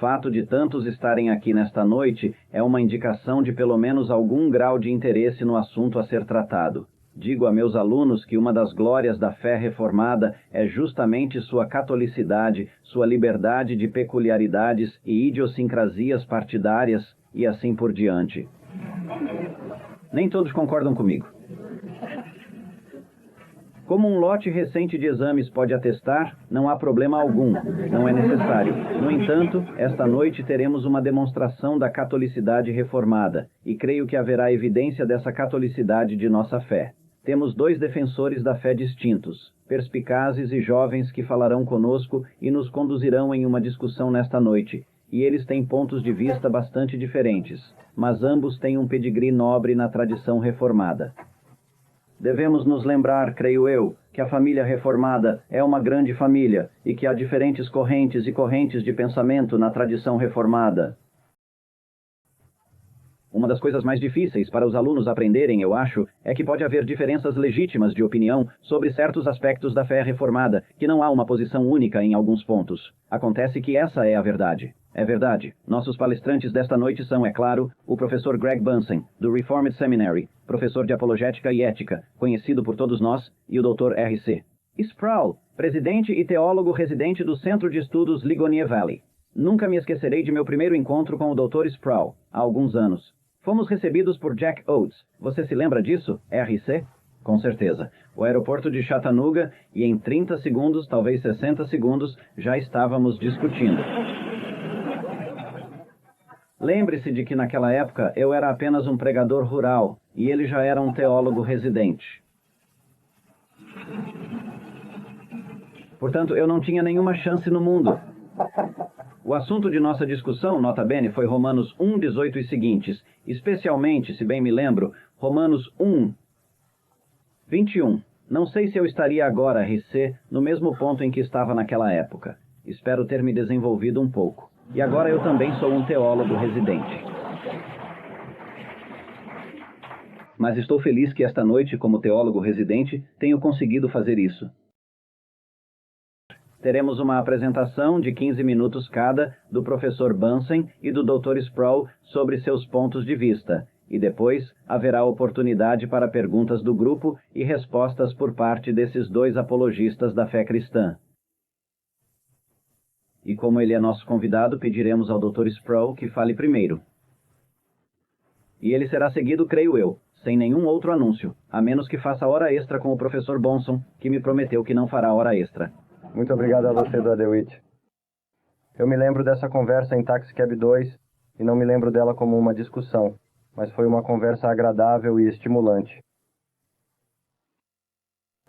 fato de tantos estarem aqui nesta noite é uma indicação de pelo menos algum grau de interesse no assunto a ser tratado. Digo a meus alunos que uma das glórias da fé reformada é justamente sua catolicidade, sua liberdade de peculiaridades e idiosincrasias partidárias e assim por diante. Nem todos concordam comigo. Como um lote recente de exames pode atestar, não há problema algum, não é necessário. No entanto, esta noite teremos uma demonstração da catolicidade reformada, e creio que haverá evidência dessa catolicidade de nossa fé. Temos 2 defensores da fé distintos, perspicazes e jovens que falarão conosco e nos conduzirão em uma discussão nesta noite, e eles têm pontos de vista bastante diferentes, mas ambos têm um pedigree nobre na tradição reformada. Devemos nos lembrar, creio eu, que a família reformada é uma grande família e que há diferentes correntes e correntes de pensamento na tradição reformada. Uma das coisas mais difíceis para os alunos aprenderem, eu acho, é que pode haver diferenças legítimas de opinião sobre certos aspectos da fé reformada, que não há uma posição única em alguns pontos. Acontece que essa é a verdade. É verdade. Nossos palestrantes desta noite são, é claro, o professor Greg Bunsen, do Reformed Seminary, professor de apologética e ética, conhecido por todos nós, e o Dr. R.C. Sproul, presidente e teólogo residente do Centro de Estudos Ligonier Valley. Nunca me esquecerei de meu primeiro encontro com o Dr. Sproul, há alguns anos. Fomos recebidos por Jack Oates. Você se lembra disso, R.C.? Com certeza. O aeroporto de Chattanooga, e em 30 segundos, talvez 60 segundos, já estávamos discutindo. Lembre-se de que naquela época eu era apenas um pregador rural e ele já era um teólogo residente. Portanto, eu não tinha nenhuma chance no mundo. O assunto de nossa discussão, nota bene, foi Romanos 1, 18 e seguintes, especialmente, se bem me lembro, Romanos 1, 21. Não sei se eu estaria agora, RC, no mesmo ponto em que estava naquela época. Espero ter me desenvolvido um pouco. E agora eu também sou um teólogo residente. Mas estou feliz que esta noite, como teólogo residente, tenho conseguido fazer isso. Teremos uma apresentação de 15 minutos cada do professor Bunsen e do Dr. Sproul sobre seus pontos de vista, e depois haverá oportunidade para perguntas do grupo e respostas por parte desses 2 apologistas da fé cristã. E como ele é nosso convidado, pediremos ao Dr. Sproul que fale primeiro. E ele será seguido, creio eu, sem nenhum outro anúncio, a menos que faça hora extra com o professor Bunsen, que me prometeu que não fará hora extra. Muito obrigado a você, Dr. DeWitt. Eu me lembro dessa conversa em Taxi Cab 2 e não me lembro dela como uma discussão, mas foi uma conversa agradável e estimulante.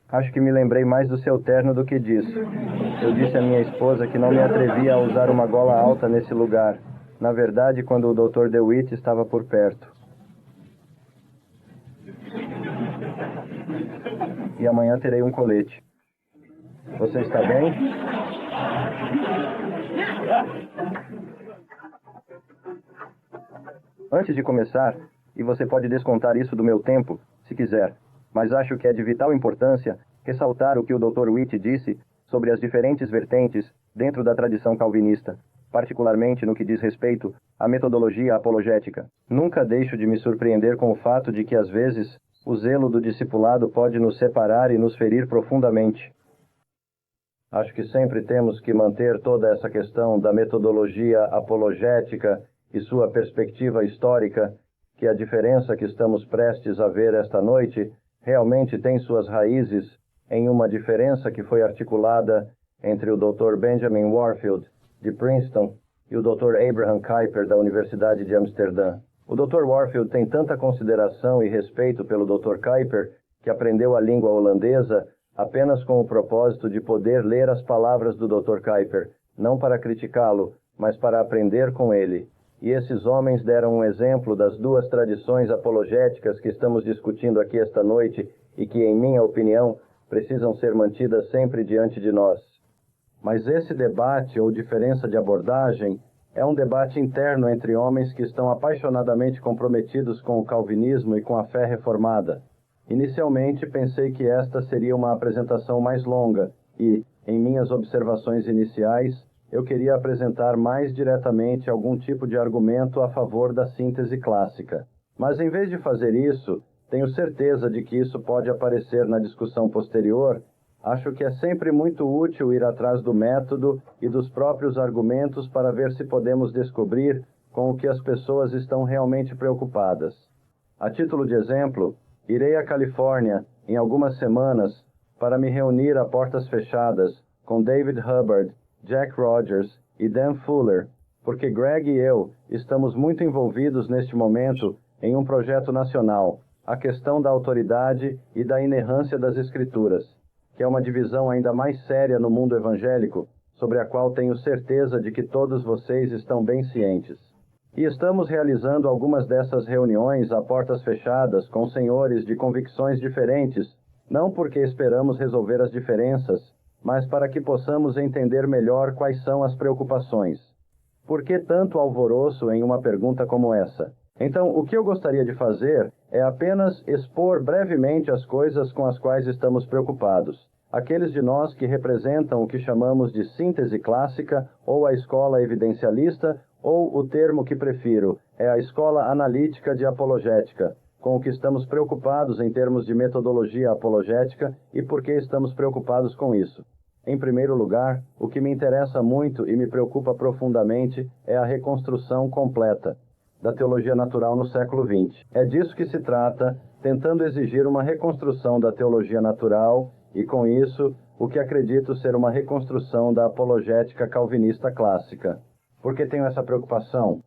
Acho que me lembrei mais do seu terno do que disso. Eu disse à minha esposa que não me atrevia a usar uma gola alta nesse lugar. Na verdade, quando o Dr. DeWitt estava por perto. E amanhã terei um colete. Você está bem? Antes de começar, e você pode descontar isso do meu tempo, se quiser, mas acho que é de vital importância ressaltar o que o Dr. Witt disse sobre as diferentes vertentes dentro da tradição calvinista, particularmente no que diz respeito à metodologia apologética. Nunca deixo de me surpreender com o fato de que, às vezes, o zelo do discipulado pode nos separar e nos ferir profundamente. Acho que sempre temos que manter toda essa questão da metodologia apologética e sua perspectiva histórica, que a diferença que estamos prestes a ver esta noite realmente tem suas raízes em uma diferença que foi articulada entre o Dr. Benjamin Warfield, de Princeton, e o Dr. Abraham Kuyper, da Universidade de Amsterdã. O Dr. Warfield tem tanta consideração e respeito pelo Dr. Kuyper que aprendeu a língua holandesa apenas com o propósito de poder ler as palavras do Dr. Kuyper, não para criticá-lo, mas para aprender com ele. E esses homens deram um exemplo das 2 tradições apologéticas que estamos discutindo aqui esta noite e que, em minha opinião, precisam ser mantidas sempre diante de nós. Mas esse debate, ou diferença de abordagem, é um debate interno entre homens que estão apaixonadamente comprometidos com o calvinismo e com a fé reformada. Inicialmente, pensei que esta seria uma apresentação mais longa e, em minhas observações iniciais, eu queria apresentar mais diretamente algum tipo de argumento a favor da síntese clássica. Mas em vez de fazer isso, tenho certeza de que isso pode aparecer na discussão posterior. Acho que é sempre muito útil ir atrás do método e dos próprios argumentos para ver se podemos descobrir com o que as pessoas estão realmente preocupadas. A título de exemplo, irei à Califórnia em algumas semanas para me reunir a portas fechadas com David Hubbard, Jack Rogers e Dan Fuller, porque Greg e eu estamos muito envolvidos neste momento em um projeto nacional, a questão da autoridade e da inerrância das Escrituras, que é uma divisão ainda mais séria no mundo evangélico, sobre a qual tenho certeza de que todos vocês estão bem cientes. E estamos realizando algumas dessas reuniões a portas fechadas com senhores de convicções diferentes, não porque esperamos resolver as diferenças, mas para que possamos entender melhor quais são as preocupações. Por que tanto alvoroço em uma pergunta como essa? Então, o que eu gostaria de fazer é apenas expor brevemente as coisas com as quais estamos preocupados. Aqueles de nós que representam o que chamamos de síntese clássica, ou a escola evidencialista, ou o termo que prefiro, é a escola analítica de apologética, com o que estamos preocupados em termos de metodologia apologética e por que estamos preocupados com isso. Em primeiro lugar, o que me interessa muito e me preocupa profundamente é a reconstrução completa da teologia natural no século XX. É disso que se trata, tentando exigir uma reconstrução da teologia natural e, com isso, o que acredito ser uma reconstrução da apologética calvinista clássica. Por que tenho essa preocupação?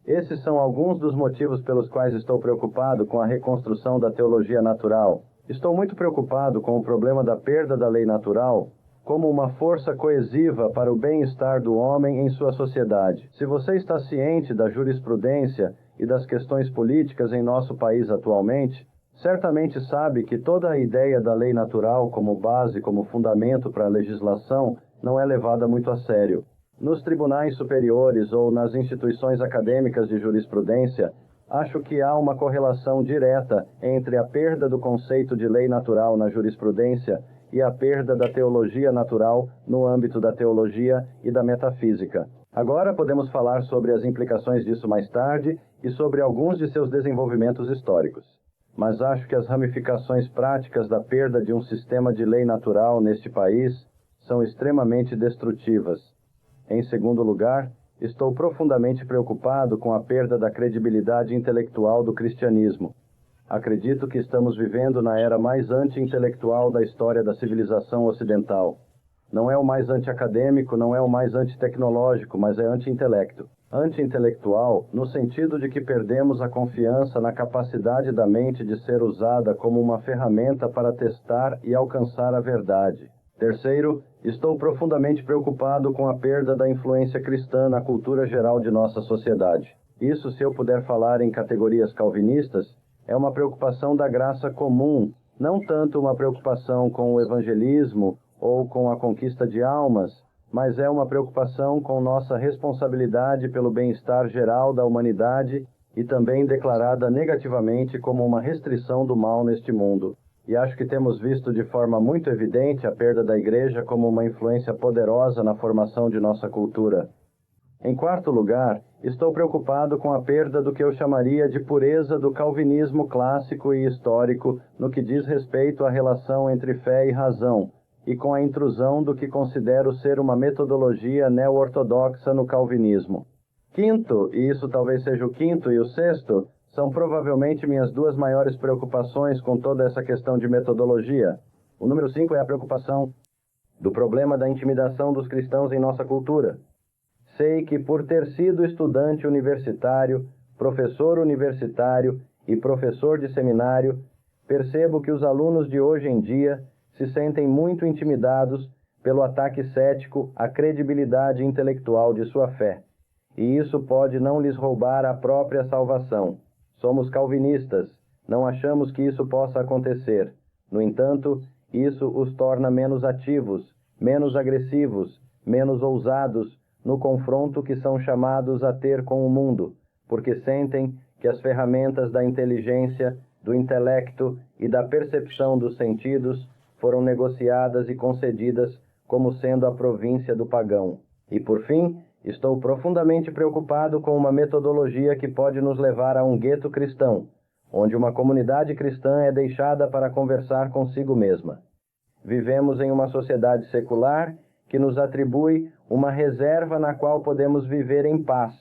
Esses são alguns dos motivos pelos quais estou preocupado com a reconstrução da teologia natural. Estou muito preocupado com o problema da perda da lei natural como uma força coesiva para o bem-estar do homem em sua sociedade. Se você está ciente da jurisprudência e das questões políticas em nosso país atualmente, certamente sabe que toda a ideia da lei natural como base, como fundamento para a legislação, não é levada muito a sério. Nos tribunais superiores ou nas instituições acadêmicas de jurisprudência, acho que há uma correlação direta entre a perda do conceito de lei natural na jurisprudência e a perda da teologia natural no âmbito da teologia e da metafísica. Agora podemos falar sobre as implicações disso mais tarde e sobre alguns de seus desenvolvimentos históricos. Mas acho que as ramificações práticas da perda de um sistema de lei natural neste país são extremamente destrutivas. Em segundo lugar, estou profundamente preocupado com a perda da credibilidade intelectual do cristianismo. Acredito que estamos vivendo na era mais anti-intelectual da história da civilização ocidental. Não é o mais anti-acadêmico, não é o mais anti-tecnológico, mas é anti-intelecto. Anti-intelectual no sentido de que perdemos a confiança na capacidade da mente de ser usada como uma ferramenta para testar e alcançar a verdade. Terceiro, estou profundamente preocupado com a perda da influência cristã na cultura geral de nossa sociedade. Isso, se eu puder falar em categorias calvinistas, é uma preocupação da graça comum, não tanto uma preocupação com o evangelismo ou com a conquista de almas, mas é uma preocupação com nossa responsabilidade pelo bem-estar geral da humanidade e também declarada negativamente como uma restrição do mal neste mundo. E acho que temos visto de forma muito evidente a perda da Igreja como uma influência poderosa na formação de nossa cultura. Em quarto lugar, estou preocupado com a perda do que eu chamaria de pureza do calvinismo clássico e histórico no que diz respeito à relação entre fé e razão, e com a intrusão do que considero ser uma metodologia neo-ortodoxa no calvinismo. Quinto, e isso talvez seja o quinto e o sexto, são provavelmente minhas duas maiores preocupações com toda essa questão de metodologia. O número 5 é a preocupação do problema da intimidação dos cristãos em nossa cultura. Sei que por ter sido estudante universitário, professor universitário e professor de seminário, percebo que os alunos de hoje em dia se sentem muito intimidados pelo ataque cético à credibilidade intelectual de sua fé. E isso pode não lhes roubar a própria salvação. Somos calvinistas, não achamos que isso possa acontecer. No entanto, isso os torna menos ativos, menos agressivos, menos ousados no confronto que são chamados a ter com o mundo, porque sentem que as ferramentas da inteligência, do intelecto e da percepção dos sentidos foram negociadas e concedidas como sendo a província do pagão. E por fim, estou profundamente preocupado com uma metodologia que pode nos levar a um gueto cristão, onde uma comunidade cristã é deixada para conversar consigo mesma. Vivemos em uma sociedade secular que nos atribui uma reserva na qual podemos viver em paz,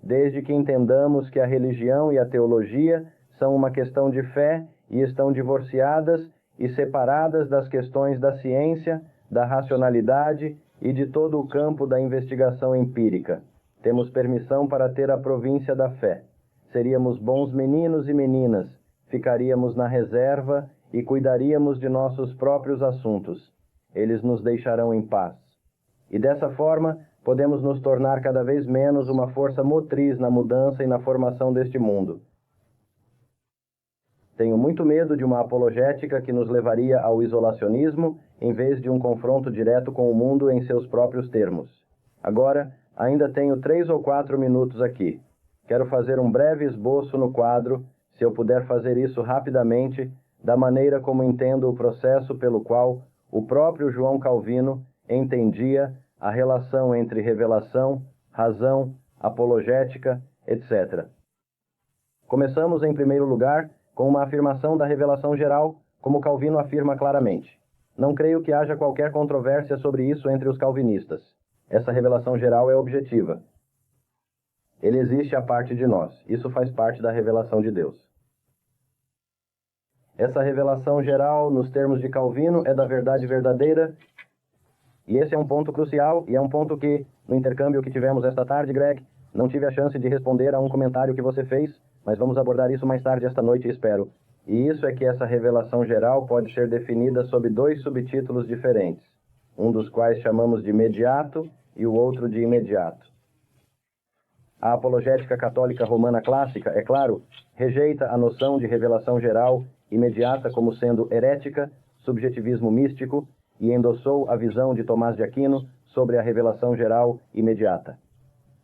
desde que entendamos que a religião e a teologia são uma questão de fé e estão divorciadas e separadas das questões da ciência, da racionalidade e de todo o campo da investigação empírica. Temos permissão para ter a província da fé. Seríamos bons meninos e meninas, ficaríamos na reserva e cuidaríamos de nossos próprios assuntos. Eles nos deixarão em paz. E dessa forma, podemos nos tornar cada vez menos uma força motriz na mudança e na formação deste mundo. Tenho muito medo de uma apologética que nos levaria ao isolacionismo, em vez de um confronto direto com o mundo em seus próprios termos. Agora, ainda tenho 3 ou 4 minutos aqui. Quero fazer um breve esboço no quadro, se eu puder fazer isso rapidamente, da maneira como entendo o processo pelo qual o próprio João Calvino entendia a relação entre revelação, razão, apologética, etc. Começamos, em primeiro lugar, com uma afirmação da revelação geral, como Calvino afirma claramente. Não creio que haja qualquer controvérsia sobre isso entre os calvinistas. Essa revelação geral é objetiva. Ele existe à parte de nós. Isso faz parte da revelação de Deus. Essa revelação geral, nos termos de Calvino, é da verdade verdadeira. E esse é um ponto crucial, e é um ponto que, no intercâmbio que tivemos esta tarde, Greg, não tive a chance de responder a um comentário que você fez, mas vamos abordar isso mais tarde esta noite, espero. E isso é que essa revelação geral pode ser definida sob 2 subtítulos diferentes, um dos quais chamamos de imediato e o outro de imediato. A apologética católica romana clássica, é claro, rejeita a noção de revelação geral imediata como sendo herética, subjetivismo místico, e endossou a visão de Tomás de Aquino sobre a revelação geral imediata.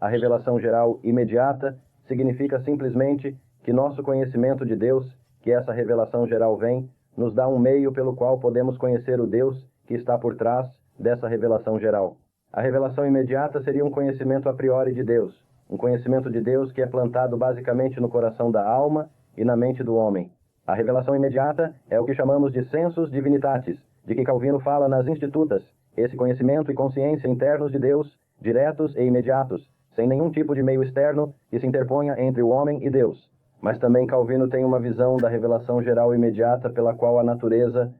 A revelação geral imediata significa simplesmente que nosso conhecimento de Deus, que essa revelação geral vem, nos dá um meio pelo qual podemos conhecer o Deus que está por trás dessa revelação geral. A revelação imediata seria um conhecimento a priori de Deus, um conhecimento de Deus que é plantado basicamente no coração da alma e na mente do homem. A revelação imediata é o que chamamos de sensus divinitatis, de que Calvino fala nas Institutas, esse conhecimento e consciência internos de Deus, diretos e imediatos, sem nenhum tipo de meio externo que se interponha entre o homem e Deus. Mas também Calvino tem uma visão da revelação geral imediata pela qual a natureza,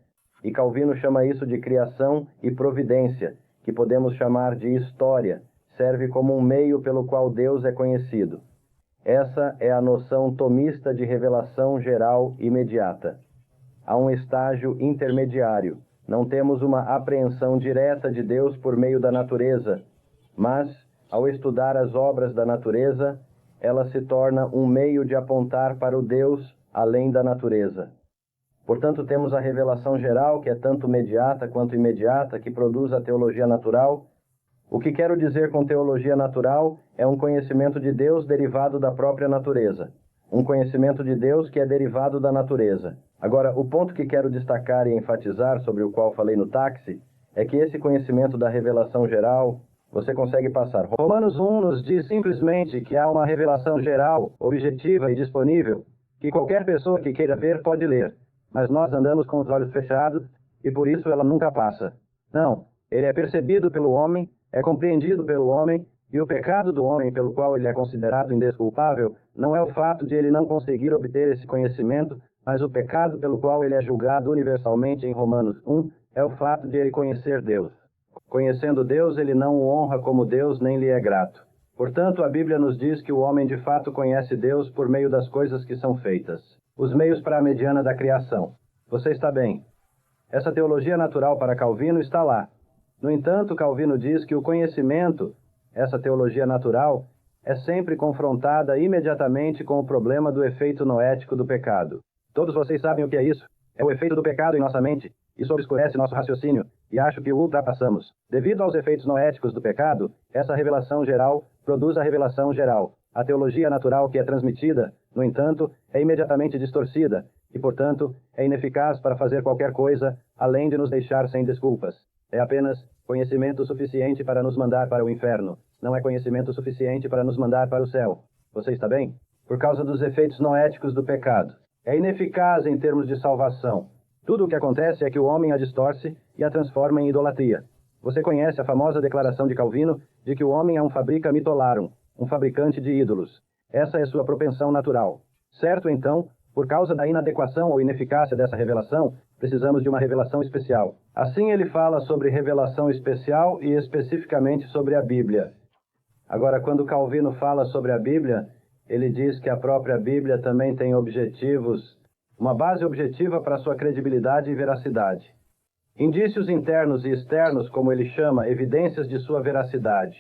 e Calvino chama isso de criação e providência, que podemos chamar de história, serve como um meio pelo qual Deus é conhecido. Essa é a noção tomista de revelação geral imediata. Há um estágio intermediário. Não temos uma apreensão direta de Deus por meio da natureza, mas, ao estudar as obras da natureza, ela se torna um meio de apontar para o Deus além da natureza. Portanto, temos a revelação geral, que é tanto mediata quanto imediata, que produz a teologia natural. O que quero dizer com teologia natural é um conhecimento de Deus derivado da própria natureza. Um conhecimento de Deus que é derivado da natureza. Agora, o ponto que quero destacar e enfatizar, sobre o qual falei no táxi, é que esse conhecimento da revelação geral, você consegue passar. Romanos 1 nos diz simplesmente que há uma revelação geral, objetiva e disponível, que qualquer pessoa que queira ver pode ler. Mas nós andamos com os olhos fechados e por isso ela nunca passa. Não, ele é percebido pelo homem, é compreendido pelo homem, e o pecado do homem pelo qual ele é considerado indesculpável não é o fato de ele não conseguir obter esse conhecimento, mas o pecado pelo qual ele é julgado universalmente em Romanos 1 é o fato de ele conhecer Deus. Conhecendo Deus, ele não o honra como Deus nem lhe é grato. Portanto, a Bíblia nos diz que o homem de fato conhece Deus por meio das coisas que são feitas. Os meios para a mediana da criação. Você está bem. Essa teologia natural para Calvino está lá. No entanto, Calvino diz que o conhecimento, essa teologia natural, é sempre confrontada imediatamente com o problema do efeito noético do pecado. Todos vocês sabem o que é isso? É o efeito do pecado em nossa mente. Isso obscurece nosso raciocínio, e acho que o ultrapassamos. Devido aos efeitos noéticos do pecado, essa revelação geral produz a revelação geral. A teologia natural que é transmitida, no entanto, é imediatamente distorcida, e, portanto, é ineficaz para fazer qualquer coisa, além de nos deixar sem desculpas. É apenas Conhecimento suficiente para nos mandar para o inferno. Não é conhecimento suficiente para nos mandar para o céu. Você está bem? Por causa dos efeitos noéticos do pecado. É ineficaz em termos de salvação. Tudo o que acontece é que o homem a distorce e a transforma em idolatria. Você conhece a famosa declaração de Calvino de que o homem é um fabrica mytholarum, um fabricante de ídolos. Essa é sua propensão natural. Certo, então, por causa da inadequação ou ineficácia dessa revelação, precisamos de uma revelação especial. Assim ele fala sobre revelação especial e especificamente sobre a Bíblia. Agora, quando Calvino fala sobre a Bíblia, ele diz que a própria Bíblia também tem objetivos, uma base objetiva para sua credibilidade e veracidade. Indícios internos e externos, como ele chama, evidências de sua veracidade.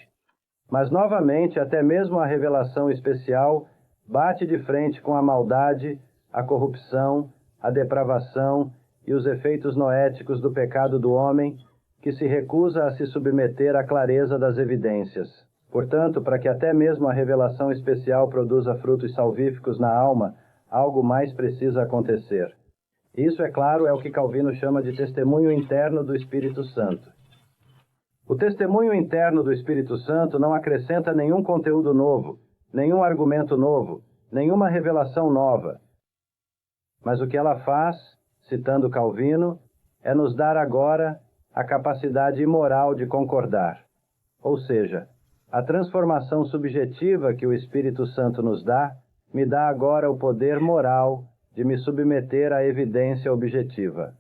Mas, novamente, até mesmo a revelação especial bate de frente com a maldade, a corrupção, a depravação e os efeitos noéticos do pecado do homem, que se recusa a se submeter à clareza das evidências. Portanto, para que até mesmo a revelação especial produza frutos salvíficos na alma, algo mais precisa acontecer. Isso, é claro, é o que Calvino chama de testemunho interno do Espírito Santo. O testemunho interno do Espírito Santo não acrescenta nenhum conteúdo novo, nenhum argumento novo, nenhuma revelação nova. Mas o que ela faz, citando Calvino, é nos dar agora a capacidade imoral de concordar. Ou seja, a transformação subjetiva que o Espírito Santo nos dá, me dá agora o poder moral de me submeter à evidência objetiva.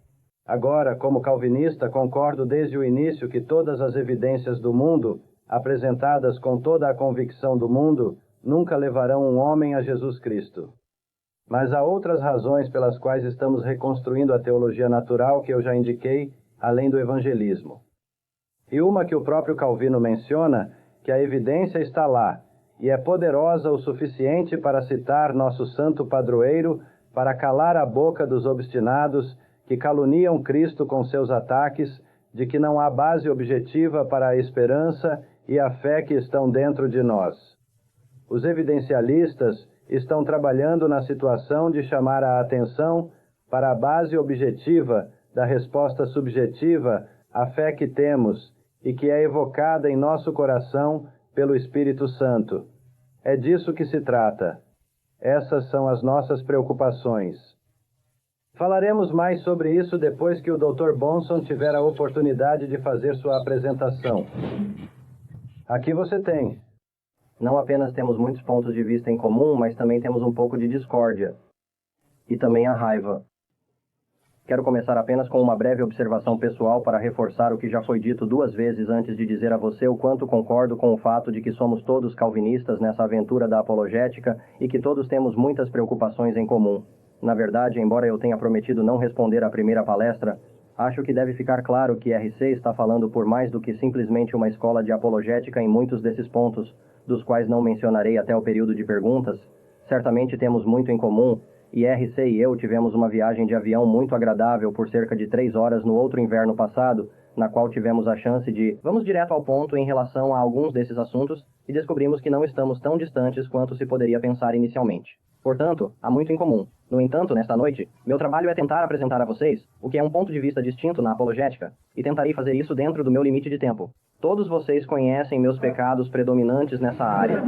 Agora, como calvinista, concordo desde o início que todas as evidências do mundo, apresentadas com toda a convicção do mundo, nunca levarão um homem a Jesus Cristo. Mas há outras razões pelas quais estamos reconstruindo a teologia natural que eu já indiquei, além do evangelismo. E uma que o próprio Calvino menciona, que a evidência está lá, e é poderosa o suficiente para citar nosso santo padroeiro, para calar a boca dos obstinados que caluniam Cristo com seus ataques, de que não há base objetiva para a esperança e a fé que estão dentro de nós. Os evidencialistas estão trabalhando na situação de chamar a atenção para a base objetiva da resposta subjetiva à fé que temos e que é evocada em nosso coração pelo Espírito Santo. É disso que se trata. Essas são as nossas preocupações. Falaremos mais sobre isso depois que o Dr. Bonson tiver a oportunidade de fazer sua apresentação. Aqui você tem. Não apenas temos muitos pontos de vista em comum, mas também temos um pouco de discórdia. E também a raiva. Quero começar apenas com uma breve observação pessoal para reforçar o que já foi dito 2 vezes antes de dizer a você o quanto concordo com o fato de que somos todos calvinistas nessa aventura da apologética e que todos temos muitas preocupações em comum. Na verdade, embora eu tenha prometido não responder à primeira palestra, acho que deve ficar claro que RC está falando por mais do que simplesmente uma escola de apologética em muitos desses pontos, dos quais não mencionarei até o período de perguntas. Certamente temos muito em comum, e RC e eu tivemos uma viagem de avião muito agradável por cerca de 3 horas no outro inverno passado, na qual tivemos a chance de... Vamos direto ao ponto em relação a alguns desses assuntos e descobrimos que não estamos tão distantes quanto se poderia pensar inicialmente. Portanto, há muito em comum. No entanto, nesta noite, meu trabalho é tentar apresentar a vocês o que é um ponto de vista distinto na apologética, e tentarei fazer isso dentro do meu limite de tempo. Todos vocês conhecem meus pecados predominantes nessa área.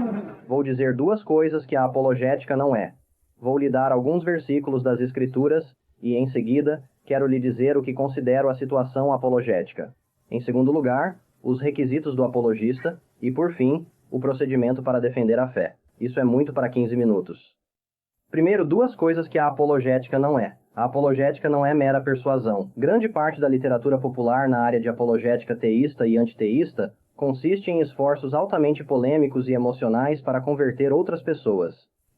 Vou dizer 2 coisas que a apologética não é. Vou lhe dar alguns versículos das Escrituras e, em seguida, quero lhe dizer o que considero a situação apologética. Em segundo lugar, os requisitos do apologista e, por fim, o procedimento para defender a fé. Isso é muito para 15 minutos. Primeiro, 2 coisas que a apologética não é. A apologética não é mera persuasão. Grande parte da literatura popular na área de apologética teísta e antiteísta consiste em esforços altamente polêmicos e emocionais para converter outras pessoas.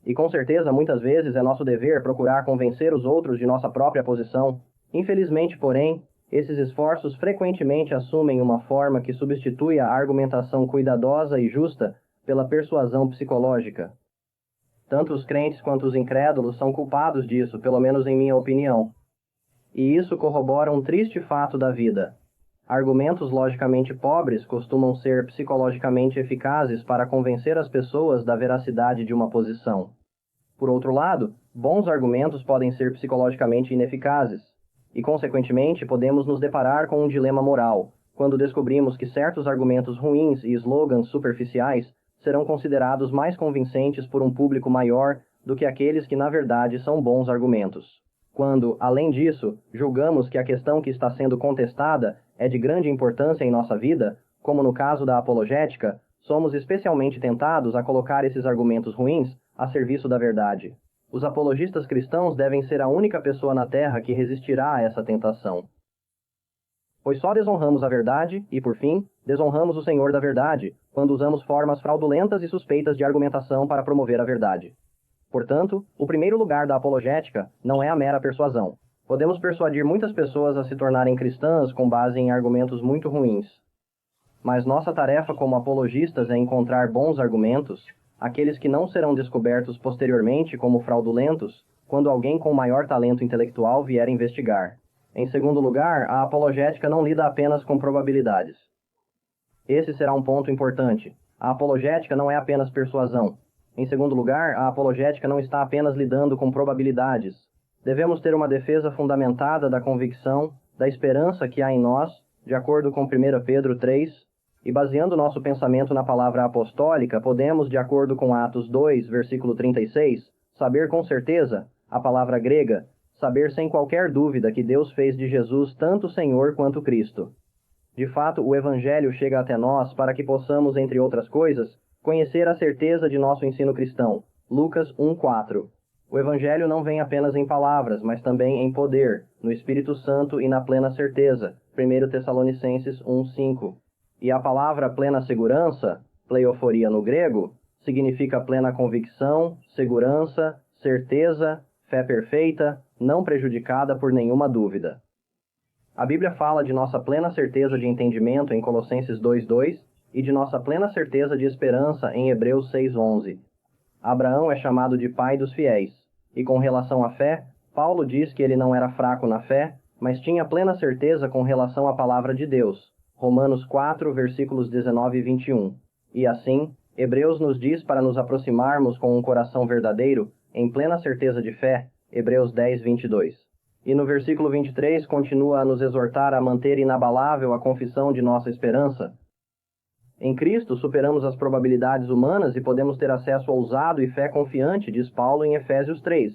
E com certeza, muitas vezes, é nosso dever procurar convencer os outros de nossa própria posição. Infelizmente, porém, esses esforços frequentemente assumem uma forma que substitui a argumentação cuidadosa e justa pela persuasão psicológica. Tanto os crentes quanto os incrédulos são culpados disso, pelo menos em minha opinião. E isso corrobora um triste fato da vida. Argumentos logicamente pobres costumam ser psicologicamente eficazes para convencer as pessoas da veracidade de uma posição. Por outro lado, bons argumentos podem ser psicologicamente ineficazes, e consequentemente podemos nos deparar com um dilema moral. quando descobrimos que certos argumentos ruins e slogans superficiais serão considerados mais convincentes por um público maior do que aqueles que na verdade são bons argumentos. Quando, além disso, julgamos que a questão que está sendo contestada é de grande importância em nossa vida, como no caso da apologética, somos especialmente tentados a colocar esses argumentos ruins a serviço da verdade. Os apologistas cristãos devem ser a única pessoa na Terra que resistirá a essa tentação. Pois só desonramos a verdade e, por fim, desonramos o Senhor da verdade, quando usamos formas fraudulentas e suspeitas de argumentação para promover a verdade. Portanto, o primeiro lugar da apologética não é a mera persuasão. Podemos persuadir muitas pessoas a se tornarem cristãs com base em argumentos muito ruins. Mas nossa tarefa como apologistas é encontrar bons argumentos, aqueles que não serão descobertos posteriormente como fraudulentos, quando alguém com maior talento intelectual vier investigar. Em segundo lugar, a apologética não lida apenas com probabilidades. Esse será um ponto importante. A apologética não é apenas persuasão. Em segundo lugar, a apologética não está apenas lidando com probabilidades. Devemos ter uma defesa fundamentada da convicção, da esperança que há em nós, de acordo com 1 Pedro 3, e baseando nosso pensamento na palavra apostólica, podemos, de acordo com Atos 2, versículo 36, saber com certeza, a palavra grega, saber sem qualquer dúvida que Deus fez de Jesus tanto Senhor quanto Cristo. De fato, o Evangelho chega até nós para que possamos, entre outras coisas, conhecer a certeza de nosso ensino cristão. Lucas 1:4. O Evangelho não vem apenas em palavras, mas também em poder, no Espírito Santo e na plena certeza. 1 Tessalonicenses 1:5. E a palavra plena segurança, pleioforia no grego, significa plena convicção, segurança, certeza, fé perfeita, não prejudicada por nenhuma dúvida. A Bíblia fala de nossa plena certeza de entendimento em Colossenses 2:2 e de nossa plena certeza de esperança em Hebreus 6:11. Abraão é chamado de pai dos fiéis, e com relação à fé, Paulo diz que ele não era fraco na fé, mas tinha plena certeza com relação à palavra de Deus. Romanos 4, versículos 19 e 21. E assim, Hebreus nos diz para nos aproximarmos com um coração verdadeiro, em plena certeza de fé, Hebreus 10, 22. E no versículo 23 continua a nos exortar a manter inabalável a confissão de nossa esperança. Em Cristo superamos as probabilidades humanas e podemos ter acesso ousado e fé confiante, diz Paulo em Efésios 3.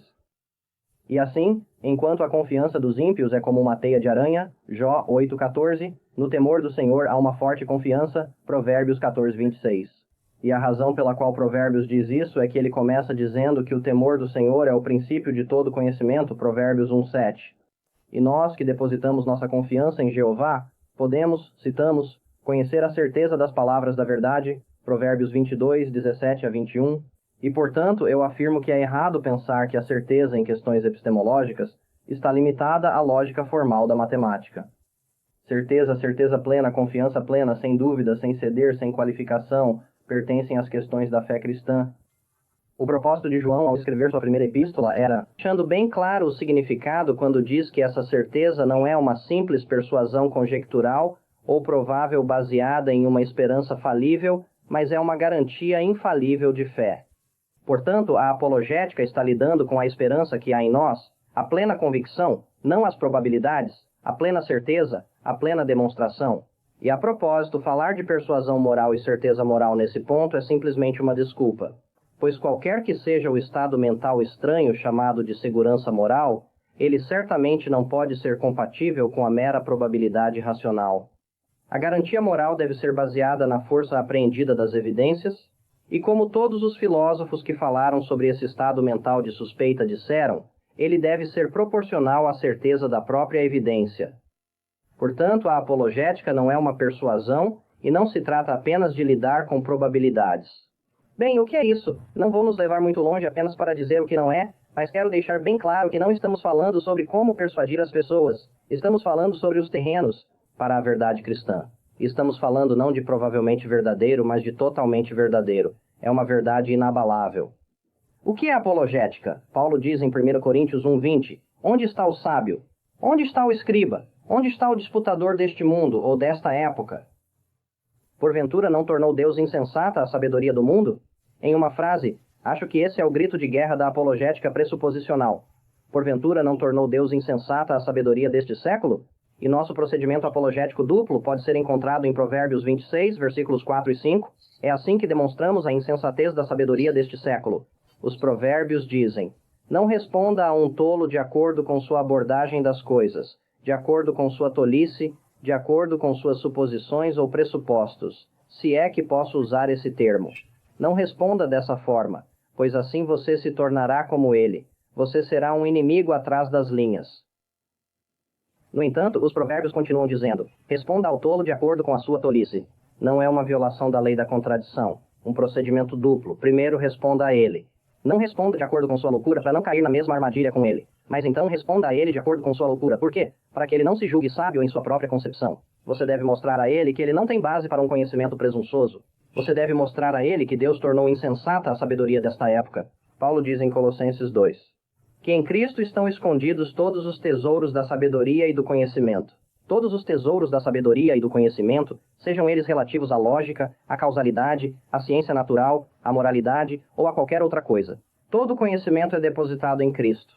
E assim, enquanto a confiança dos ímpios é como uma teia de aranha, Jó 8,14, no temor do Senhor há uma forte confiança, Provérbios 14:26. E a razão pela qual Provérbios diz isso é que ele começa dizendo que o temor do Senhor é o princípio de todo conhecimento, Provérbios 1:7. E nós, que depositamos nossa confiança em Jeová, podemos, citamos, conhecer a certeza das palavras da verdade, Provérbios 22, 17 a 21, e, portanto, eu afirmo que é errado pensar que a certeza em questões epistemológicas está limitada à lógica formal da matemática. Certeza, certeza plena, confiança plena, sem dúvida, sem ceder, sem qualificação, pertencem às questões da fé cristã. O propósito de João ao escrever sua primeira epístola era, deixando bem claro o significado quando diz que essa certeza não é uma simples persuasão conjectural ou provável baseada em uma esperança falível, mas é uma garantia infalível de fé. Portanto, a apologética está lidando com a esperança que há em nós, a plena convicção, não as probabilidades, a plena certeza, a plena demonstração. E a propósito, falar de persuasão moral e certeza moral nesse ponto é simplesmente uma desculpa, pois qualquer que seja o estado mental estranho chamado de segurança moral, ele certamente não pode ser compatível com a mera probabilidade racional. A garantia moral deve ser baseada na força apreendida das evidências, e como todos os filósofos que falaram sobre esse estado mental de suspeita disseram, ele deve ser proporcional à certeza da própria evidência. Portanto, a apologética não é uma persuasão e não se trata apenas de lidar com probabilidades. Bem, o que é isso? Não vou nos levar muito longe apenas para dizer o que não é, mas quero deixar bem claro que não estamos falando sobre como persuadir as pessoas. Estamos falando sobre os terrenos para a verdade cristã. Estamos falando não de provavelmente verdadeiro, mas de totalmente verdadeiro. É uma verdade inabalável. O que é apologética? Paulo diz em 1 Coríntios 1:20. Onde está o sábio? Onde está o escriba? Onde está o disputador deste mundo ou desta época? Porventura não tornou Deus insensata a sabedoria do mundo? Em uma frase, acho que esse é o grito de guerra da apologética pressuposicional. Porventura não tornou Deus insensata a sabedoria deste século? E nosso procedimento apologético duplo pode ser encontrado em Provérbios 26, versículos 4 e 5. É assim que demonstramos a insensatez da sabedoria deste século. Os provérbios dizem: não responda a um tolo de acordo com sua abordagem das coisas, de acordo com sua tolice, de acordo com suas suposições ou pressupostos, se é que posso usar esse termo. Não responda dessa forma, pois assim você se tornará como ele. Você será um inimigo atrás das linhas. No entanto, os provérbios continuam dizendo: responda ao tolo de acordo com a sua tolice. Não é uma violação da lei da contradição, um procedimento duplo. Primeiro responda a ele. Não responda de acordo com sua loucura para não cair na mesma armadilha com ele. Mas então responda a ele de acordo com sua loucura. Por quê? Para que ele não se julgue sábio em sua própria concepção. Você deve mostrar a ele que ele não tem base para um conhecimento presunçoso. Você deve mostrar a ele que Deus tornou insensata a sabedoria desta época. Paulo diz em Colossenses 2. Que em Cristo estão escondidos todos os tesouros da sabedoria e do conhecimento. Todos os tesouros da sabedoria e do conhecimento, sejam eles relativos à lógica, à causalidade, à ciência natural, à moralidade ou a qualquer outra coisa. Todo conhecimento é depositado em Cristo.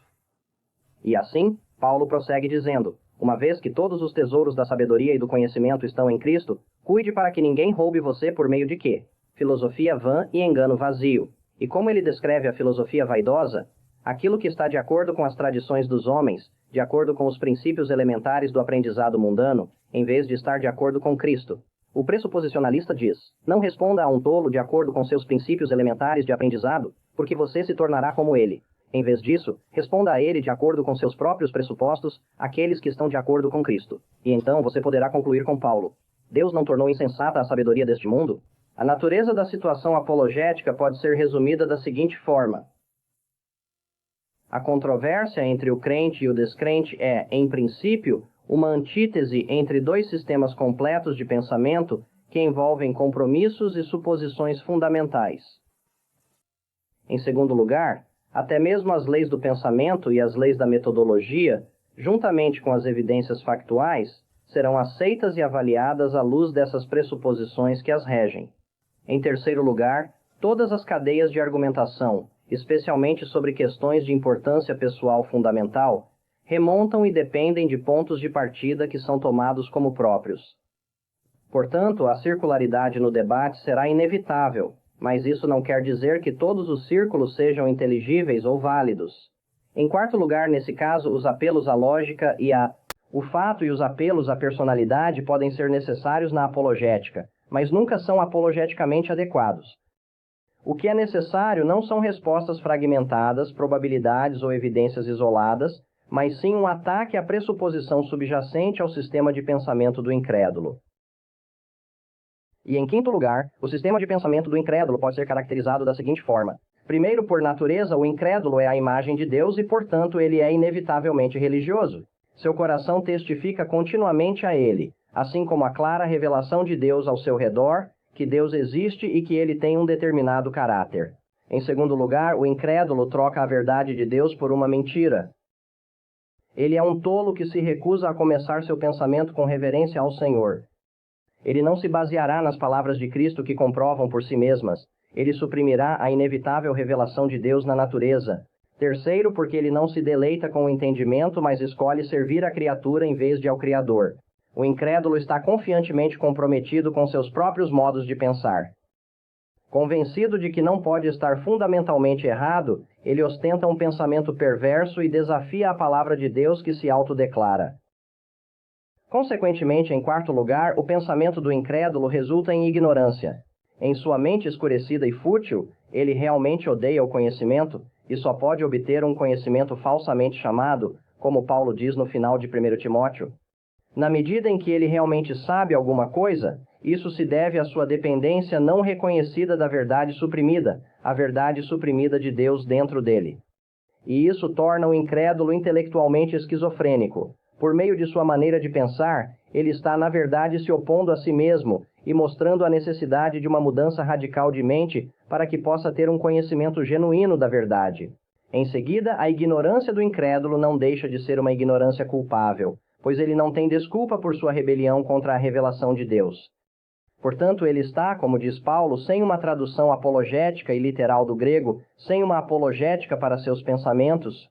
E assim, Paulo prossegue dizendo: uma vez que todos os tesouros da sabedoria e do conhecimento estão em Cristo, cuide para que ninguém roube você por meio de quê? Filosofia vã e engano vazio. E como ele descreve a filosofia vaidosa? Aquilo que está de acordo com as tradições dos homens, de acordo com os princípios elementares do aprendizado mundano, em vez de estar de acordo com Cristo. O pressuposicionalista diz: não responda a um tolo de acordo com seus princípios elementares de aprendizado, porque você se tornará como ele. Em vez disso, responda a ele de acordo com seus próprios pressupostos, aqueles que estão de acordo com Cristo. E então você poderá concluir com Paulo: Deus não tornou insensata a sabedoria deste mundo? A natureza da situação apologética pode ser resumida da seguinte forma: a controvérsia entre o crente e o descrente é, em princípio, uma antítese entre dois sistemas completos de pensamento que envolvem compromissos e suposições fundamentais. Em segundo lugar, até mesmo as leis do pensamento e as leis da metodologia, juntamente com as evidências factuais, serão aceitas e avaliadas à luz dessas pressuposições que as regem. Em terceiro lugar, todas as cadeias de argumentação, especialmente sobre questões de importância pessoal fundamental, remontam e dependem de pontos de partida que são tomados como próprios. Portanto, a circularidade no debate será inevitável, mas isso não quer dizer que todos os círculos sejam inteligíveis ou válidos. Em quarto lugar, nesse caso, os apelos à lógica e o fato e os apelos à personalidade podem ser necessários na apologética, mas nunca são apologeticamente adequados. O que é necessário não são respostas fragmentadas, probabilidades ou evidências isoladas, mas sim um ataque à pressuposição subjacente ao sistema de pensamento do incrédulo. E em quinto lugar, o sistema de pensamento do incrédulo pode ser caracterizado da seguinte forma: primeiro, por natureza, o incrédulo é a imagem de Deus e, portanto, ele é inevitavelmente religioso. Seu coração testifica continuamente a ele, assim como a clara revelação de Deus ao seu redor, que Deus existe e que ele tem um determinado caráter. Em segundo lugar, o incrédulo troca a verdade de Deus por uma mentira. Ele é um tolo que se recusa a começar seu pensamento com reverência ao Senhor. Ele não se baseará nas palavras de Cristo que comprovam por si mesmas. Ele suprimirá a inevitável revelação de Deus na natureza. Terceiro, porque ele não se deleita com o entendimento, mas escolhe servir a criatura em vez de ao Criador. O incrédulo está confiantemente comprometido com seus próprios modos de pensar. Convencido de que não pode estar fundamentalmente errado, ele ostenta um pensamento perverso e desafia a palavra de Deus que se autodeclara. Consequentemente, em quarto lugar, o pensamento do incrédulo resulta em ignorância. Em sua mente escurecida e fútil, ele realmente odeia o conhecimento e só pode obter um conhecimento falsamente chamado, como Paulo diz no final de 1 Timóteo. Na medida em que ele realmente sabe alguma coisa, isso se deve à sua dependência não reconhecida da verdade suprimida, a verdade suprimida de Deus dentro dele. E isso torna o incrédulo intelectualmente esquizofrênico. Por meio de sua maneira de pensar, ele está, na verdade, se opondo a si mesmo e mostrando a necessidade de uma mudança radical de mente para que possa ter um conhecimento genuíno da verdade. Em seguida, a ignorância do incrédulo não deixa de ser uma ignorância culpável, pois ele não tem desculpa por sua rebelião contra a revelação de Deus. Portanto, ele está, como diz Paulo, sem uma tradução apologética e literal do grego, sem uma apologética para seus pensamentos.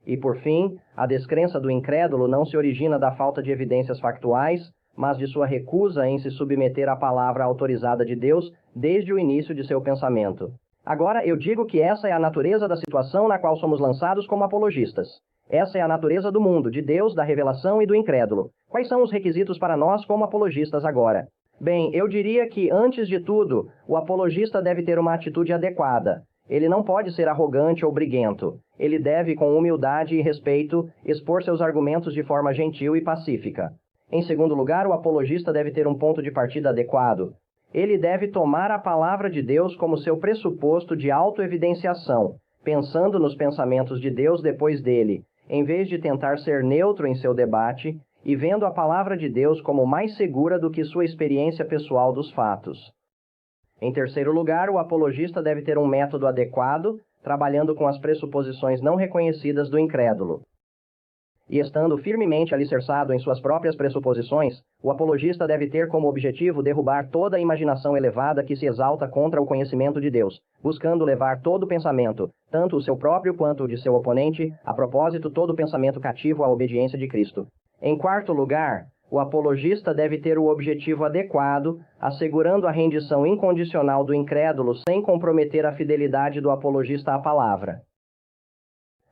E por fim, a descrença do incrédulo não se origina da falta de evidências factuais, mas de sua recusa em se submeter à palavra autorizada de Deus desde o início de seu pensamento. Agora, eu digo que essa é a natureza da situação na qual somos lançados como apologistas. Essa é a natureza do mundo, de Deus, da revelação e do incrédulo. Quais são os requisitos para nós como apologistas agora? Bem, eu diria que, antes de tudo, o apologista deve ter uma atitude adequada. Ele não pode ser arrogante ou briguento. Ele deve, com humildade e respeito, expor seus argumentos de forma gentil e pacífica. Em segundo lugar, o apologista deve ter um ponto de partida adequado. Ele deve tomar a palavra de Deus como seu pressuposto de autoevidenciação, pensando nos pensamentos de Deus depois dele, em vez de tentar ser neutro em seu debate e vendo a palavra de Deus como mais segura do que sua experiência pessoal dos fatos. Em terceiro lugar, o apologista deve ter um método adequado, trabalhando com as pressuposições não reconhecidas do incrédulo. E estando firmemente alicerçado em suas próprias pressuposições, o apologista deve ter como objetivo derrubar toda a imaginação elevada que se exalta contra o conhecimento de Deus, buscando levar todo o pensamento, tanto o seu próprio quanto o de seu oponente, a propósito, todo o pensamento cativo à obediência de Cristo. Em quarto lugar, o apologista deve ter o objetivo adequado, assegurando a rendição incondicional do incrédulo sem comprometer a fidelidade do apologista à palavra.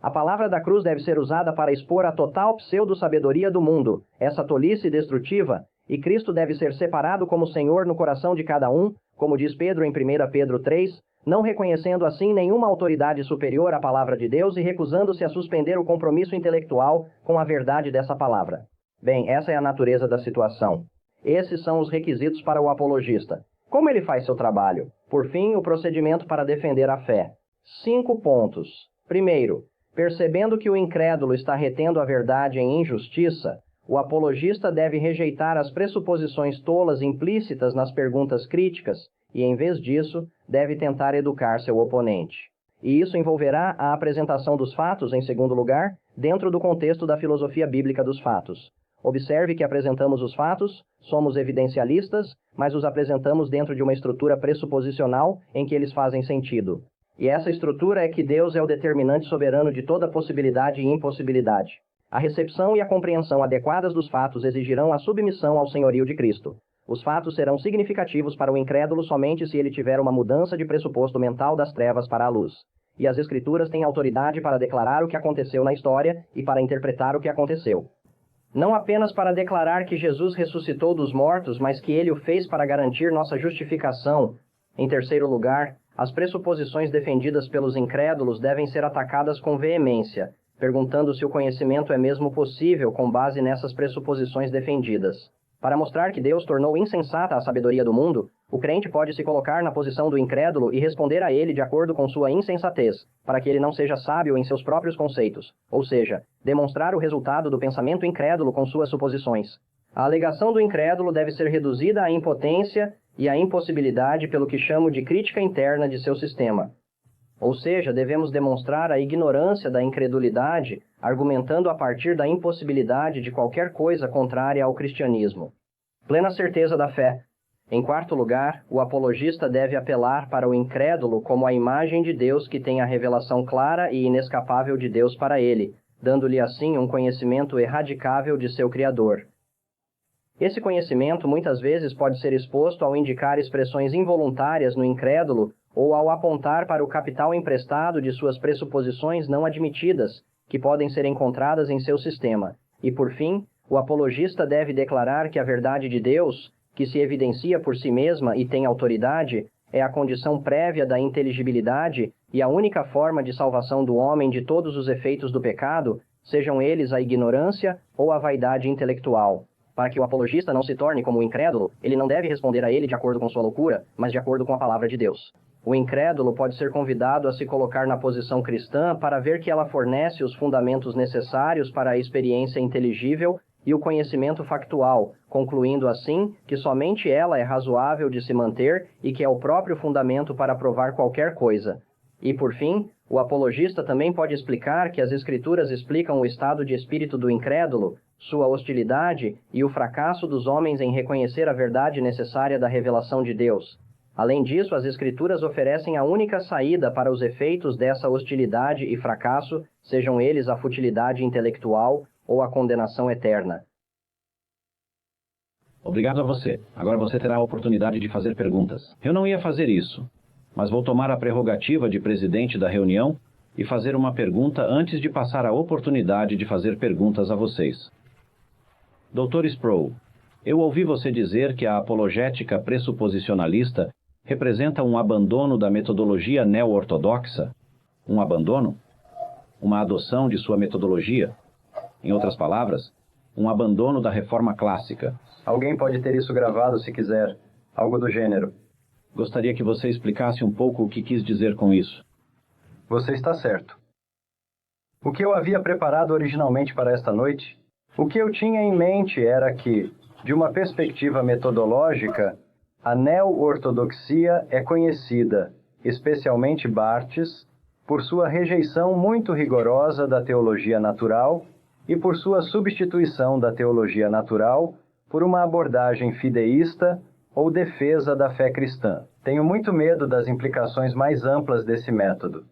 A palavra da cruz deve ser usada para expor a total pseudo-sabedoria do mundo, essa tolice destrutiva, e Cristo deve ser separado como Senhor no coração de cada um, como diz Pedro em 1 Pedro 3, não reconhecendo assim nenhuma autoridade superior à palavra de Deus e recusando-se a suspender o compromisso intelectual com a verdade dessa palavra. Bem, essa é a natureza da situação. Esses são os requisitos para o apologista. Como ele faz seu trabalho? Por fim, o procedimento para defender a fé. 5 pontos. Primeiro, percebendo que o incrédulo está retendo a verdade em injustiça, o apologista deve rejeitar as pressuposições tolas implícitas nas perguntas críticas e, em vez disso, deve tentar educar seu oponente. E isso envolverá a apresentação dos fatos, em segundo lugar, dentro do contexto da filosofia bíblica dos fatos. Observe que apresentamos os fatos, somos evidencialistas, mas os apresentamos dentro de uma estrutura pressuposicional em que eles fazem sentido. E essa estrutura é que Deus é o determinante soberano de toda possibilidade e impossibilidade. A recepção e a compreensão adequadas dos fatos exigirão a submissão ao senhorio de Cristo. Os fatos serão significativos para o incrédulo somente se ele tiver uma mudança de pressuposto mental das trevas para a luz. E as Escrituras têm autoridade para declarar o que aconteceu na história e para interpretar o que aconteceu. Não apenas para declarar que Jesus ressuscitou dos mortos, mas que ele o fez para garantir nossa justificação. Em terceiro lugar, as pressuposições defendidas pelos incrédulos devem ser atacadas com veemência, perguntando se o conhecimento é mesmo possível com base nessas pressuposições defendidas. Para mostrar que Deus tornou insensata a sabedoria do mundo, o crente pode se colocar na posição do incrédulo e responder a ele de acordo com sua insensatez, para que ele não seja sábio em seus próprios conceitos, ou seja, demonstrar o resultado do pensamento incrédulo com suas suposições. A alegação do incrédulo deve ser reduzida à impotência e à impossibilidade pelo que chamo de crítica interna de seu sistema. Ou seja, devemos demonstrar a ignorância da incredulidade, argumentando a partir da impossibilidade de qualquer coisa contrária ao cristianismo. Plena certeza da fé. Em quarto lugar, o apologista deve apelar para o incrédulo como a imagem de Deus que tem a revelação clara e inescapável de Deus para ele, dando-lhe assim um conhecimento erradicável de seu Criador. Esse conhecimento muitas vezes pode ser exposto ao indicar expressões involuntárias no incrédulo ou ao apontar para o capital emprestado de suas pressuposições não admitidas, que podem ser encontradas em seu sistema. E, por fim, o apologista deve declarar que a verdade de Deus, que se evidencia por si mesma e tem autoridade, é a condição prévia da inteligibilidade e a única forma de salvação do homem de todos os efeitos do pecado, sejam eles a ignorância ou a vaidade intelectual. Para que o apologista não se torne como o incrédulo, ele não deve responder a ele de acordo com sua loucura, mas de acordo com a palavra de Deus. O incrédulo pode ser convidado a se colocar na posição cristã para ver que ela fornece os fundamentos necessários para a experiência inteligível e o conhecimento factual, concluindo assim que somente ela é razoável de se manter e que é o próprio fundamento para provar qualquer coisa. E, por fim, o apologista também pode explicar que as Escrituras explicam o estado de espírito do incrédulo, sua hostilidade e o fracasso dos homens em reconhecer a verdade necessária da revelação de Deus. Além disso, as Escrituras oferecem a única saída para os efeitos dessa hostilidade e fracasso, sejam eles a futilidade intelectual ou a condenação eterna. Obrigado a você. Agora você terá a oportunidade de fazer perguntas. Eu não ia fazer isso, mas vou tomar a prerrogativa de presidente da reunião e fazer uma pergunta antes de passar a oportunidade de fazer perguntas a vocês. Dr. Sproul, eu ouvi você dizer que a apologética pressuposicionalista representa um abandono da metodologia neo-ortodoxa? Um abandono? Uma adoção de sua metodologia? Em outras palavras, um abandono da reforma clássica. Alguém pode ter isso gravado se quiser. Algo do gênero. Gostaria que você explicasse um pouco o que quis dizer com isso. Você está certo. O que eu havia preparado originalmente para esta noite, o que eu tinha em mente era que, de uma perspectiva metodológica, a neo-ortodoxia é conhecida, especialmente Barthes, por sua rejeição muito rigorosa da teologia natural e por sua substituição da teologia natural por uma abordagem fideísta ou defesa da fé cristã. Tenho muito medo das implicações mais amplas desse método.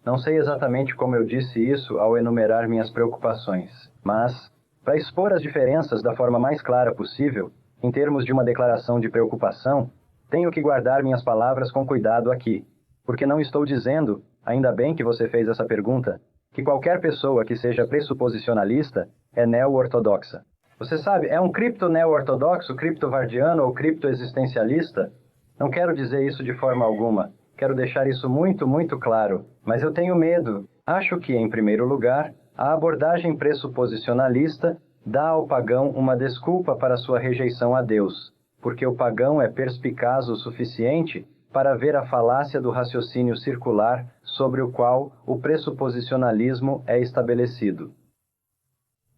Não sei exatamente como eu disse isso ao enumerar minhas preocupações, mas, para expor as diferenças da forma mais clara possível, em termos de uma declaração de preocupação, tenho que guardar minhas palavras com cuidado aqui, porque não estou dizendo, ainda bem que você fez essa pergunta, que qualquer pessoa que seja pressuposicionalista é neo-ortodoxa. Você sabe, é um cripto-neo-ortodoxo, cripto-vardiano ou cripto-existencialista? Não quero dizer isso de forma alguma. Quero deixar isso muito, muito claro. Mas eu tenho medo. Acho que, em primeiro lugar, a abordagem pressuposicionalista dá ao pagão uma desculpa para sua rejeição a Deus, porque o pagão é perspicaz o suficiente para ver a falácia do raciocínio circular sobre o qual o pressuposicionalismo é estabelecido.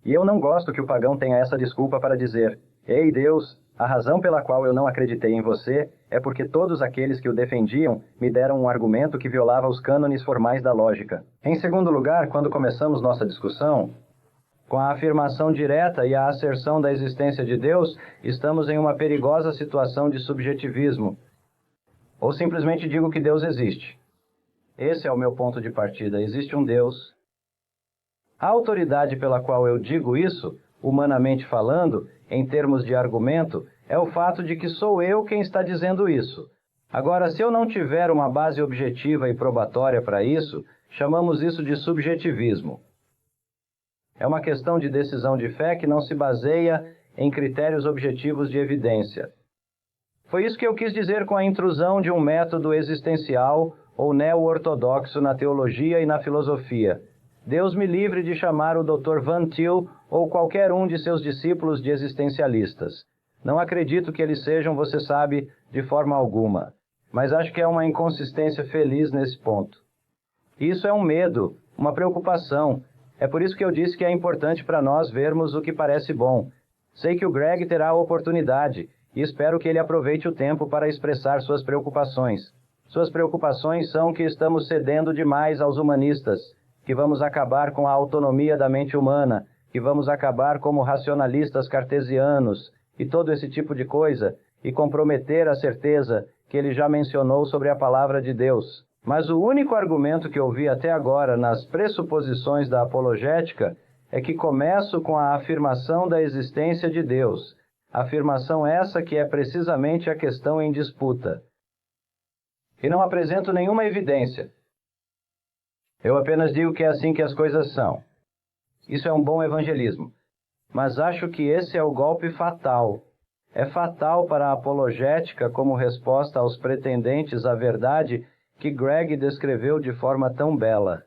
E eu não gosto que o pagão tenha essa desculpa para dizer: "Ei, Deus, a razão pela qual eu não acreditei em você é porque todos aqueles que o defendiam me deram um argumento que violava os cânones formais da lógica." Em segundo lugar, quando começamos nossa discussão, com a afirmação direta e a asserção da existência de Deus, estamos em uma perigosa situação de subjetivismo. Ou simplesmente digo que Deus existe. Esse é o meu ponto de partida. Existe um Deus. A autoridade pela qual eu digo isso, humanamente falando, em termos de argumento, é o fato de que sou eu quem está dizendo isso. Agora, se eu não tiver uma base objetiva e probatória para isso, chamamos isso de subjetivismo. É uma questão de decisão de fé que não se baseia em critérios objetivos de evidência. Foi isso que eu quis dizer com a intrusão de um método existencial ou neo-ortodoxo na teologia e na filosofia. Deus me livre de chamar o Dr. Van Til ou qualquer um de seus discípulos de existencialistas. Não acredito que eles sejam, você sabe, de forma alguma. Mas acho que é uma inconsistência feliz nesse ponto. Isso é um medo, uma preocupação. É por isso que eu disse que é importante para nós vermos o que parece bom. Sei que o Greg terá a oportunidade e espero que ele aproveite o tempo para expressar suas preocupações. Suas preocupações são que estamos cedendo demais aos humanistas, que vamos acabar com a autonomia da mente humana, que vamos acabar como racionalistas cartesianos e todo esse tipo de coisa, e comprometer a certeza que ele já mencionou sobre a palavra de Deus. Mas o único argumento que ouvi até agora nas pressuposições da apologética é que começo com a afirmação da existência de Deus, afirmação essa que é precisamente a questão em disputa. E não apresento nenhuma evidência. Eu apenas digo que é assim que as coisas são. Isso é um bom evangelismo. Mas acho que esse é o golpe fatal. É fatal para a apologética como resposta aos pretendentes à verdade que Greg descreveu de forma tão bela.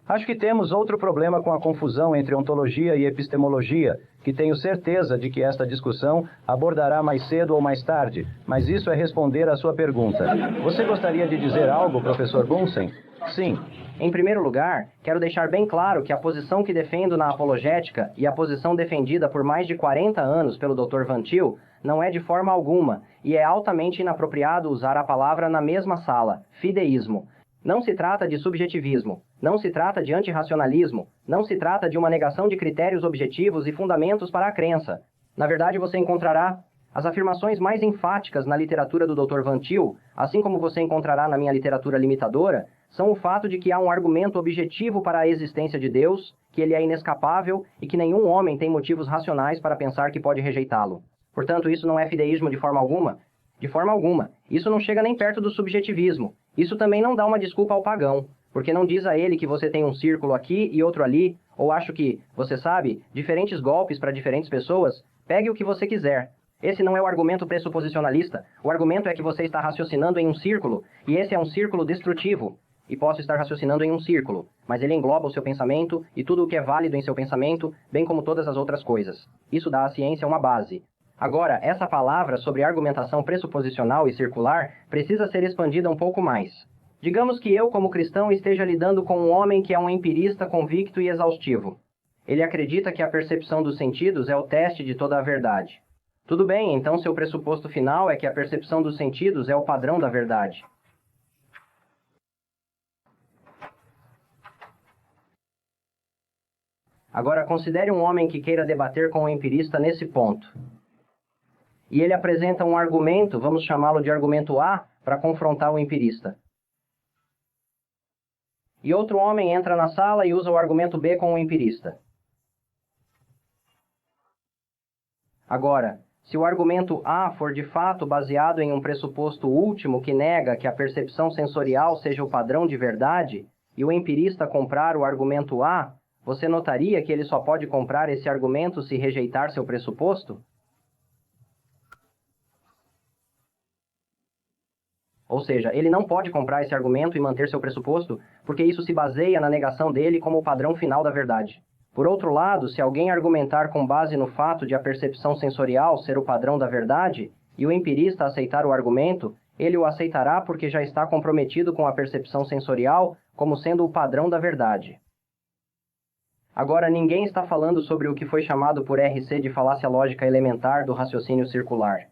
Acho que temos outro problema com a confusão entre ontologia e epistemologia, que tenho certeza de que esta discussão abordará mais cedo ou mais tarde, mas isso é responder à sua pergunta. Você gostaria de dizer algo, professor Bunsen? Sim. Em primeiro lugar, quero deixar bem claro que a posição que defendo na apologética e a posição defendida por mais de 40 anos pelo Dr. Van Til não é de forma alguma, e é altamente inapropriado usar a palavra na mesma sala, fideísmo. Não se trata de subjetivismo, não se trata de antirracionalismo, não se trata de uma negação de critérios objetivos e fundamentos para a crença. Na verdade, você encontrará As afirmações mais enfáticas na literatura do Dr. Van Til, assim como você encontrará na minha literatura limitadora, são o fato de que há um argumento objetivo para a existência de Deus, que ele é inescapável e que nenhum homem tem motivos racionais para pensar que pode rejeitá-lo. Portanto, isso não é fideísmo de forma alguma? De forma alguma. Isso não chega nem perto do subjetivismo. Isso também não dá uma desculpa ao pagão, porque não diz a ele que você tem um círculo aqui e outro ali, ou acho que, você sabe, diferentes golpes para diferentes pessoas. Pegue o que você quiser. Esse não é o argumento pressuposicionalista. O argumento é que você está raciocinando em um círculo, e esse é um círculo destrutivo. E posso estar raciocinando em um círculo, mas ele engloba o seu pensamento e tudo o que é válido em seu pensamento, bem como todas as outras coisas. Isso dá à ciência uma base. Agora, essa palavra sobre argumentação pressuposicional e circular precisa ser expandida um pouco mais. Digamos que eu, como cristão, esteja lidando com um homem que é um empirista convicto e exaustivo. Ele acredita que a percepção dos sentidos é o teste de toda a verdade. Tudo bem, então seu pressuposto final é que a percepção dos sentidos é o padrão da verdade. Agora, considere um homem que queira debater com um empirista nesse ponto. E ele apresenta um argumento, vamos chamá-lo de argumento A, para confrontar o empirista. E outro homem entra na sala e usa o argumento B com o empirista. Agora, se o argumento A for de fato baseado em um pressuposto último que nega que a percepção sensorial seja o padrão de verdade, e o empirista comprar o argumento A, você notaria que ele só pode comprar esse argumento se rejeitar seu pressuposto? Ou seja, ele não pode comprar esse argumento e manter seu pressuposto, porque isso se baseia na negação dele como o padrão final da verdade. Por outro lado, se alguém argumentar com base no fato de a percepção sensorial ser o padrão da verdade, e o empirista aceitar o argumento, ele o aceitará porque já está comprometido com a percepção sensorial como sendo o padrão da verdade. Agora, ninguém está falando sobre o que foi chamado por R.C. de falácia lógica elementar do raciocínio circular.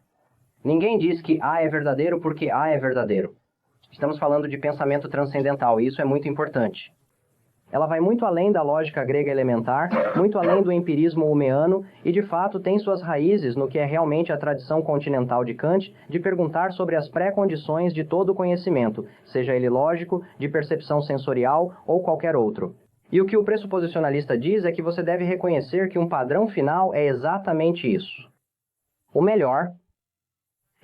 Ninguém diz que A é verdadeiro porque A é verdadeiro. Estamos falando de pensamento transcendental, e isso é muito importante. Ela vai muito além da lógica grega elementar, muito além do empirismo humeano, e de fato tem suas raízes no que é realmente a tradição continental de Kant de perguntar sobre as pré-condições de todo o conhecimento, seja ele lógico, de percepção sensorial ou qualquer outro. E o que o pressuposicionalista diz é que você deve reconhecer que um padrão final é exatamente isso. O melhor.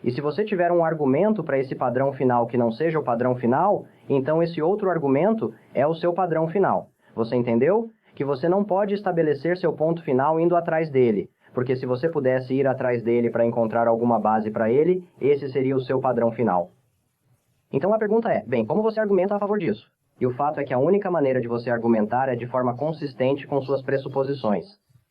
E se você tiver um argumento para esse padrão final que não seja o padrão final, então esse outro argumento é o seu padrão final. Você entendeu? Que você não pode estabelecer seu ponto final indo atrás dele, porque se você pudesse ir atrás dele para encontrar alguma base para ele, esse seria o seu padrão final. Então a pergunta é, bem, como você argumenta a favor disso? E o fato é que a única maneira de você argumentar é de forma consistente com suas pressuposições.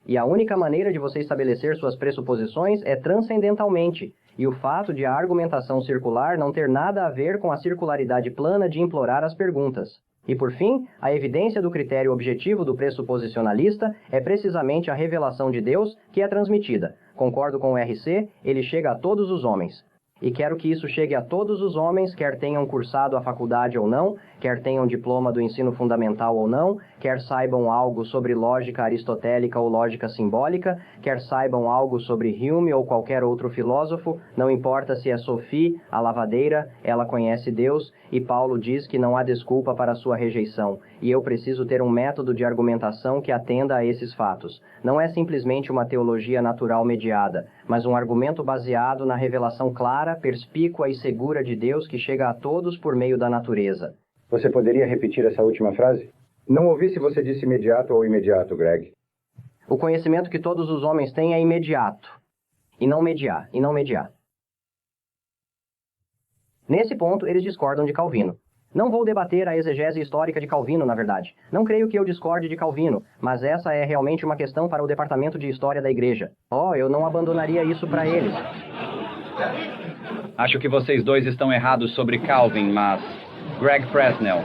E a única maneira de você estabelecer suas pressuposições é transcendentalmente. E o fato de a argumentação circular não ter nada a ver com a circularidade plana de implorar as perguntas. E por fim, a evidência do critério objetivo do pressuposicionalista é precisamente a revelação de Deus que é transmitida. Concordo com o RC, ele chega a todos os homens. E quero que isso chegue a todos os homens, quer tenham cursado a faculdade ou não, quer tenham diploma do ensino fundamental ou não, quer saibam algo sobre lógica aristotélica ou lógica simbólica, quer saibam algo sobre Hume ou qualquer outro filósofo, não importa se é Sophie, a lavadeira, ela conhece Deus, e Paulo diz que não há desculpa para sua rejeição, e eu preciso ter um método de argumentação que atenda a esses fatos. Não é simplesmente uma teologia natural mediada, mas um argumento baseado na revelação clara, perspícua e segura de Deus que chega a todos por meio da natureza. Você poderia repetir essa última frase? Não ouvi se você disse imediato ou imediato, Greg. O conhecimento que todos os homens têm é imediato, e não mediar. Nesse ponto, eles discordam de Calvino. Não vou debater a exegese histórica de Calvino, na verdade. Não creio que eu discorde de Calvino, mas essa é realmente uma questão para o Departamento de História da Igreja. Eu não abandonaria isso para eles. Acho que vocês dois estão errados sobre Calvin, mas... Greg Presnell.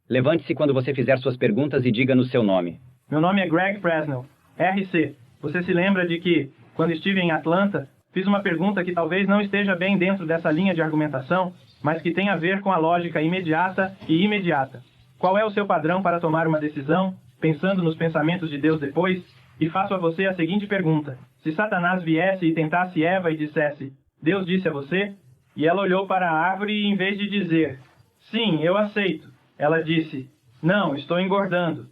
Levante-se quando você fizer suas perguntas e diga-nos seu nome. Meu nome é Greg Presnell, RC. Você se lembra de que, quando estive em Atlanta, fiz uma pergunta que talvez não esteja bem dentro dessa linha de argumentação, mas que tem a ver com a lógica imediata e imediata. Qual é o seu padrão para tomar uma decisão, pensando nos pensamentos de Deus depois? E faço a você a seguinte pergunta: se Satanás viesse e tentasse Eva e dissesse, Deus disse a você? E ela olhou para a árvore e, em vez de dizer, sim, eu aceito, ela disse, não, estou engordando.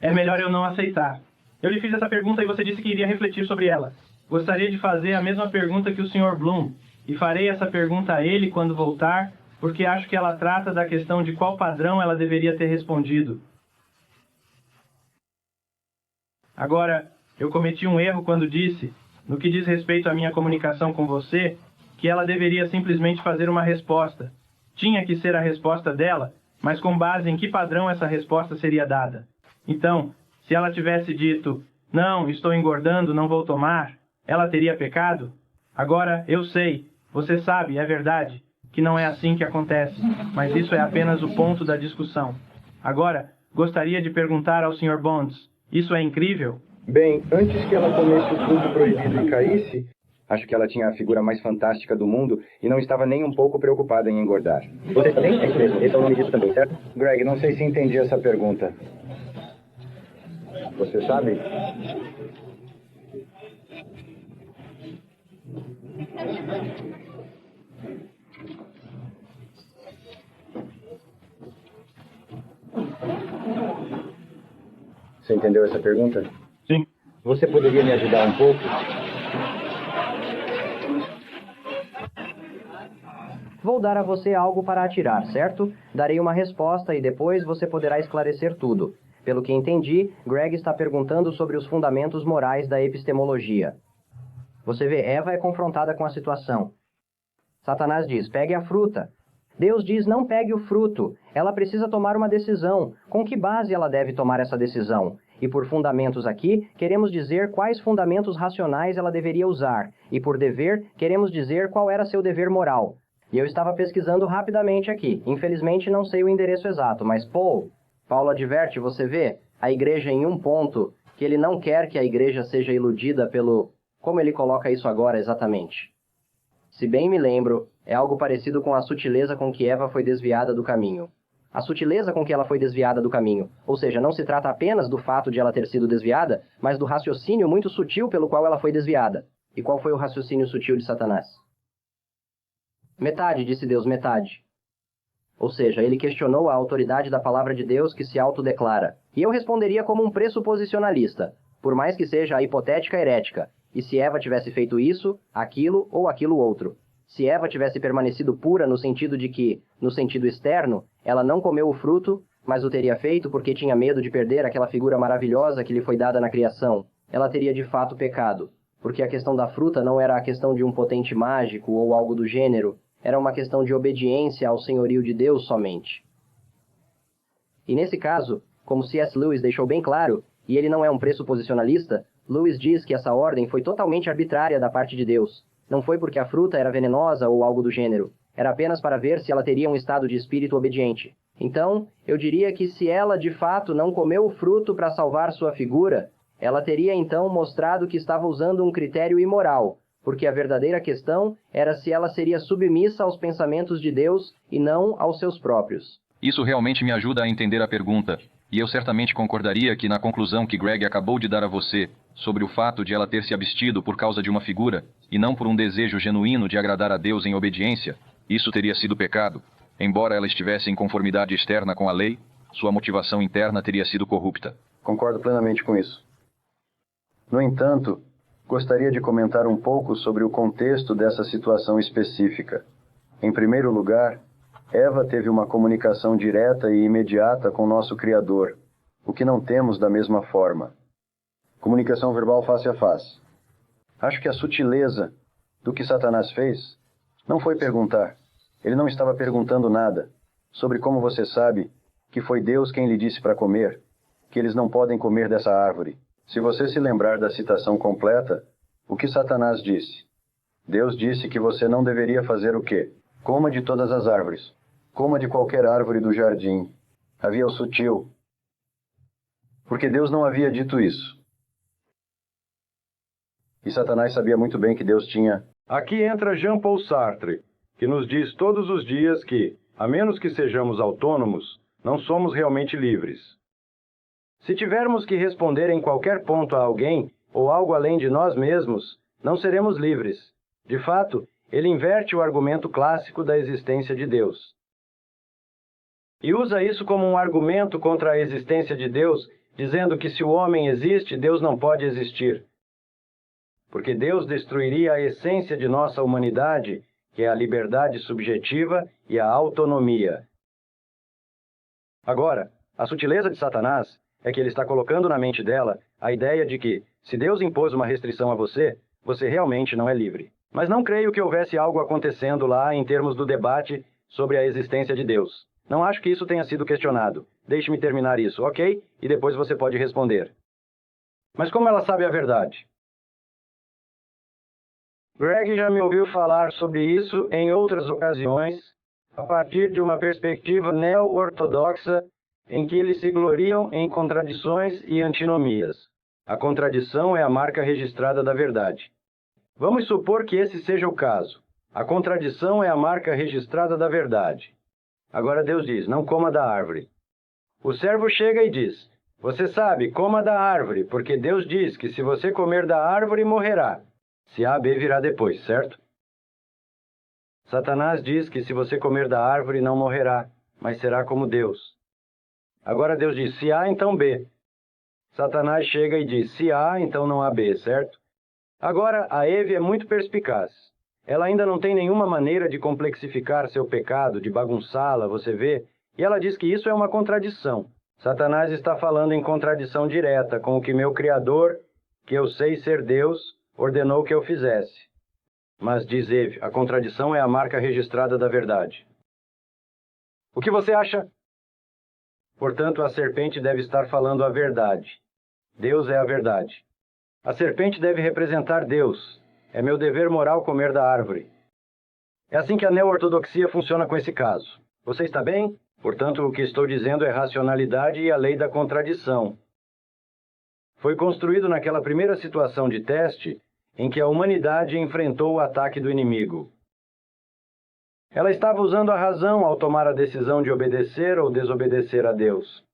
É melhor eu não aceitar. Eu lhe fiz essa pergunta e você disse que iria refletir sobre ela. Gostaria de fazer a mesma pergunta que o Sr. Bloom, e farei essa pergunta a ele quando voltar, porque acho que ela trata da questão de qual padrão ela deveria ter respondido. Agora, eu cometi um erro quando disse, no que diz respeito à minha comunicação com você, que ela deveria simplesmente fazer uma resposta. Tinha que ser a resposta dela, mas com base em que padrão essa resposta seria dada. Então, se ela tivesse dito, não, estou engordando, não vou tomar, ela teria pecado? Agora, eu sei, você sabe, é verdade, que não é assim que acontece, mas isso é apenas o ponto da discussão. Agora, gostaria de perguntar ao Sr. Bonds, isso é incrível? Bem, antes que ela comesse o fruto proibido e caísse, acho que ela tinha a figura mais fantástica do mundo e não estava nem um pouco preocupada em engordar. Você também? É isso mesmo, esse é o nome disso também, certo? Greg, não sei se entendi essa pergunta. Você sabe? Você entendeu essa pergunta? Sim. Você poderia me ajudar um pouco? Vou dar a você algo para atirar, certo? Darei uma resposta e depois você poderá esclarecer tudo. Pelo que entendi, Greg está perguntando sobre os fundamentos morais da epistemologia. Você vê, Eva é confrontada com a situação. Satanás diz, pegue a fruta. Deus diz, não pegue o fruto. Ela precisa tomar uma decisão. Com que base ela deve tomar essa decisão? E por fundamentos aqui, queremos dizer quais fundamentos racionais ela deveria usar. E por dever, queremos dizer qual era seu dever moral. E eu estava pesquisando rapidamente aqui. Infelizmente não sei o endereço exato, mas Paulo adverte, você vê, a igreja em um ponto, que ele não quer que a igreja seja iludida pelo... Como ele coloca isso agora exatamente? Se bem me lembro, é algo parecido com a sutileza com que Eva foi desviada do caminho. A sutileza com que ela foi desviada do caminho. Ou seja, não se trata apenas do fato de ela ter sido desviada, mas do raciocínio muito sutil pelo qual ela foi desviada. E qual foi o raciocínio sutil de Satanás? Metade, disse Deus, metade. Ou seja, ele questionou a autoridade da palavra de Deus que se autodeclara. E eu responderia como um pressuposicionalista, por mais que seja a hipotética herética. E se Eva tivesse feito isso, aquilo ou aquilo outro? Se Eva tivesse permanecido pura no sentido de que, no sentido externo, ela não comeu o fruto, mas o teria feito porque tinha medo de perder aquela figura maravilhosa que lhe foi dada na criação, ela teria de fato pecado. Porque a questão da fruta não era a questão de um potente mágico ou algo do gênero, era uma questão de obediência ao senhorio de Deus somente. E nesse caso, como C.S. Lewis deixou bem claro, e ele não é um pressuposicionalista, Lewis diz que essa ordem foi totalmente arbitrária da parte de Deus. Não foi porque a fruta era venenosa ou algo do gênero. Era apenas para ver se ela teria um estado de espírito obediente. Então, eu diria que se ela de fato não comeu o fruto para salvar sua figura, ela teria então mostrado que estava usando um critério imoral, porque a verdadeira questão era se ela seria submissa aos pensamentos de Deus e não aos seus próprios. Isso realmente me ajuda a entender a pergunta, e eu certamente concordaria que na conclusão que Greg acabou de dar a você, sobre o fato de ela ter se abstido por causa de uma figura, e não por um desejo genuíno de agradar a Deus em obediência, isso teria sido pecado. Embora ela estivesse em conformidade externa com a lei, sua motivação interna teria sido corrupta. Concordo plenamente com isso. No entanto, gostaria de comentar um pouco sobre o contexto dessa situação específica. Em primeiro lugar, Eva teve uma comunicação direta e imediata com nosso Criador, o que não temos da mesma forma. Comunicação verbal face a face. Acho que a sutileza do que Satanás fez não foi perguntar. Ele não estava perguntando nada sobre como você sabe que foi Deus quem lhe disse para comer, que eles não podem comer dessa árvore. Se você se lembrar da citação completa, o que Satanás disse? Deus disse que você não deveria fazer o quê? Coma de todas as árvores. Coma de qualquer árvore do jardim. Havia o sutil. Porque Deus não havia dito isso. E Satanás sabia muito bem que Deus tinha... Aqui entra Jean-Paul Sartre, que nos diz todos os dias que, a menos que sejamos autônomos, não somos realmente livres. Se tivermos que responder em qualquer ponto a alguém, ou algo além de nós mesmos, não seremos livres. De fato, ele inverte o argumento clássico da existência de Deus. E usa isso como um argumento contra a existência de Deus, dizendo que se o homem existe, Deus não pode existir. Porque Deus destruiria a essência de nossa humanidade, que é a liberdade subjetiva e a autonomia. Agora, a sutileza de Satanás é que ele está colocando na mente dela a ideia de que, se Deus impôs uma restrição a você, você realmente não é livre. Mas não creio que houvesse algo acontecendo lá em termos do debate sobre a existência de Deus. Não acho que isso tenha sido questionado. Deixe-me terminar isso, ok? E depois você pode responder. Mas como ela sabe a verdade? Greg já me ouviu falar sobre isso em outras ocasiões, a partir de uma perspectiva neo-ortodoxa em que eles se gloriam em contradições e antinomias. A contradição é a marca registrada da verdade. Vamos supor que esse seja o caso. A contradição é a marca registrada da verdade. Agora Deus diz, não coma da árvore. O servo chega e diz, você sabe, coma da árvore, porque Deus diz que se você comer da árvore, morrerá. Se A, B virá depois, certo? Satanás diz que se você comer da árvore, não morrerá, mas será como Deus. Agora Deus diz, se A, então B. Satanás chega e diz, se A, então não há B, certo? Agora, a Eve é muito perspicaz. Ela ainda não tem nenhuma maneira de complexificar seu pecado, de bagunçá-la, você vê, e ela diz que isso é uma contradição. Satanás está falando em contradição direta com o que meu Criador, que eu sei ser Deus, ordenou que eu fizesse. Mas, diz Eve, a contradição é a marca registrada da verdade. O que você acha? Portanto, a serpente deve estar falando a verdade. Deus é a verdade. A serpente deve representar Deus. É meu dever moral comer da árvore. É assim que a neo-ortodoxia funciona com esse caso. Você está bem? Portanto, o que estou dizendo é racionalidade e a lei da contradição. Foi construído naquela primeira situação de teste em que a humanidade enfrentou o ataque do inimigo. Ela estava usando a razão ao tomar a decisão de obedecer ou desobedecer a Deus.